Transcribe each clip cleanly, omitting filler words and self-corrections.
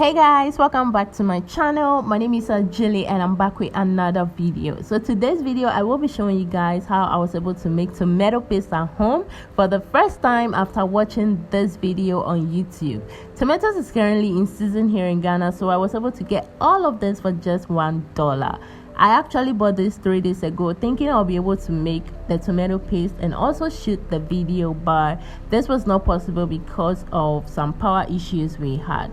Hey guys, welcome back to my channel. My name is Julie and I'm back with another video. So today's video I will be showing you guys how I was able to make tomato paste at home for the first time after watching this video on YouTube. Tomatoes is currently in season here in Ghana, so I was able to get all of this for just $1. I actually bought this 3 days ago thinking I'll be able to make the tomato paste and also shoot the video, but this was not possible because of some power issues we had.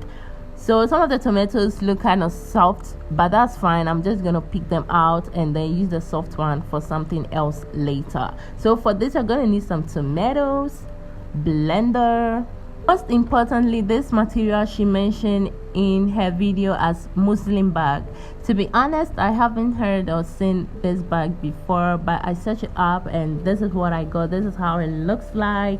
So some of the tomatoes look kind of soft, but that's fine. I'm just gonna pick them out and then use the soft one for something else later. So for this you're gonna need some tomatoes, blender. Most importantly, this material she mentioned in her video as Muslin bag. To be honest, I haven't heard or seen this bag before, but I searched it up and this is what I got. This is how it looks like.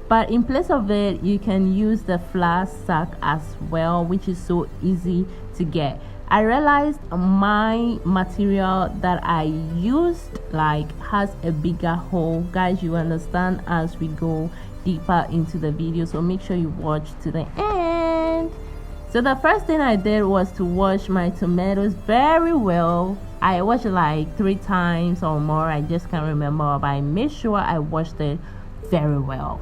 But in place of it, you can use the flour sack as well, which is so easy to get. I realized my material that I used has a bigger hole. Guys, you understand as we go deeper into the video, so make sure you watch to the end. So the first thing I did was to wash my tomatoes very well. I washed it like 3 times or more, I just can't remember, but I made sure I washed it very well.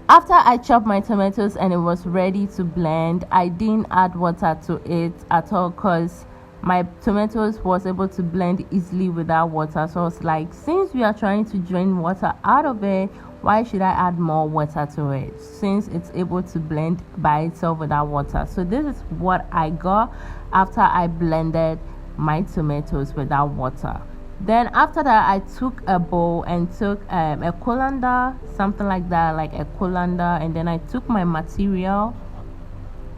After I chopped my tomatoes and it was ready to blend, I didn't add water to it at all because my tomatoes was able to blend easily without water. So I was like, since we are trying to drain water out of it, why should I add more water to it since it's able to blend by itself without water? So this is what I got after I blended my tomatoes without water. Then after that, I took a bowl and took a colander, something like that, like a colander, and then I took my material,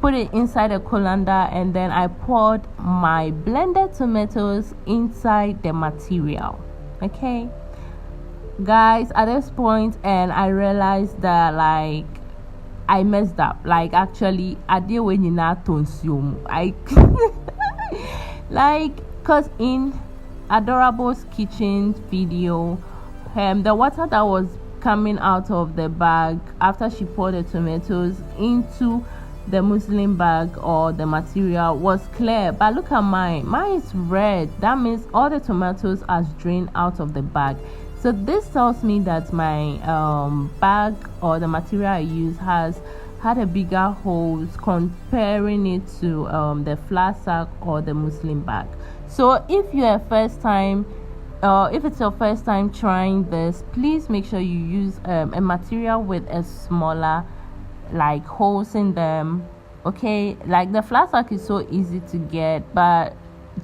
put it inside a colander, and then I poured my blended tomatoes inside the material. Okay, guys, at this point, and I realized that I messed up. Actually, I did when you not consume. Cause in Adorable's kitchen video, the water that was coming out of the bag after she poured the tomatoes into the muslin bag or the material was clear, but look at mine is red. That means all the tomatoes are drained out of the bag. So this tells me that my bag or the material I use has had a bigger holes comparing it to the flour sack or the muslin bag. So if you're if it's your first time trying this, please make sure you use a material with a smaller holes in them. Okay, the flour sack is so easy to get, but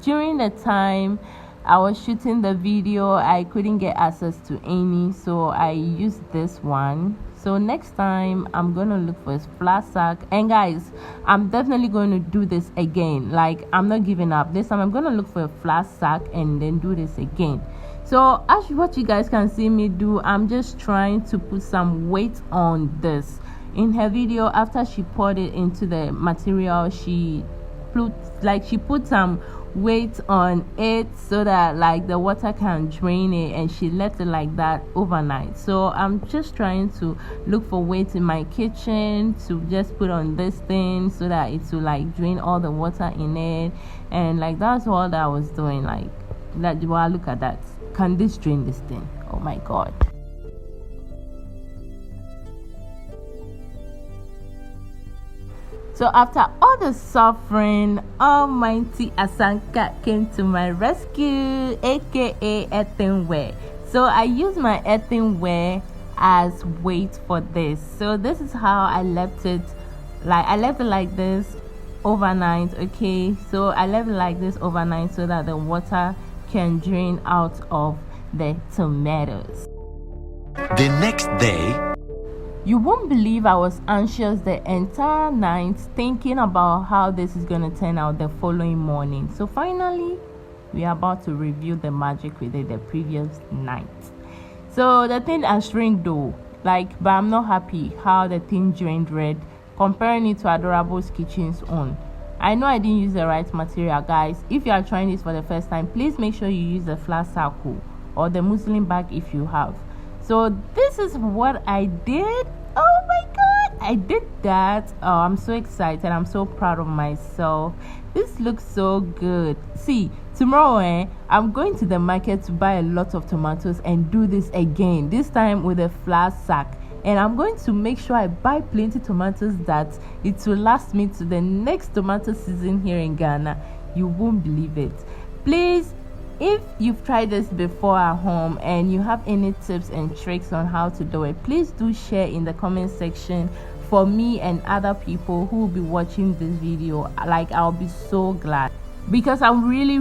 during the time I was shooting the video, I couldn't get access to any, so I used this one. So next time I'm gonna look for a flat sack. And guys, I'm definitely going to do this again. Like, I'm not giving up. This time I'm gonna look for a flat sack and then do this again. So as what you guys can see me do, I'm just trying to put some weight on this. In her video, after she poured it into the material, she put some weight on it so that like the water can drain it, and she left it like that overnight. So I'm just trying to look for weight in my kitchen to just put on this thing so that it will like drain all the water in it. And like that's all that I was doing. Like that. Wow, look at that. Can this drain this thing? Oh my god. So after all the suffering, Almighty Asanka came to my rescue, aka earthenware. So I use my earthenware as weight for this. So this is how I left it. Like I left it like this overnight. Okay, so I left it like this overnight so that the water can drain out of the tomatoes. The next day, you won't believe I was anxious the entire night thinking about how this is going to turn out the following morning. So finally, we are about to review the magic we did the previous night. So the thing has shrink though, like, but I'm not happy how the thing drained red, comparing it to Adorable's Kitchen's own. I know I didn't use the right material, guys. If you are trying this for the first time, please make sure you use the flat circle or the muslin bag if you have. So this is what I did. Oh my god, I did that. Oh, I'm so excited. I'm so proud of myself. This looks so good. See, tomorrow I'm going to the market to buy a lot of tomatoes and do this again, this time with a flat sack. And I'm going to make sure I buy plenty tomatoes that it will last me to the next tomato season here in Ghana. You won't believe it. Please, if you've tried this before at home and you have any tips and tricks on how to do it, please do share in the comment section for me and other people who will be watching this video. Like, I'll be so glad, because I really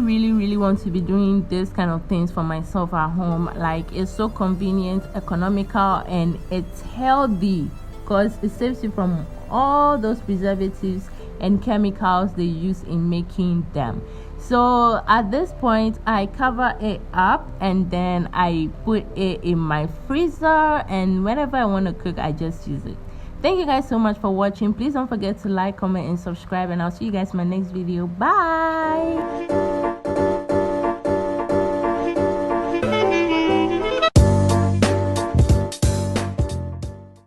want to be doing this kind of things for myself at home. Like, it's so convenient, economical, and it's healthy because it saves you from all those preservatives and chemicals they use in making them. So at this point, I cover it up and then I put it in my freezer, and whenever I want to cook, I just use it. Thank you guys so much for watching. Please don't forget to like, comment, and subscribe, and I'll see you guys in my next video. Bye.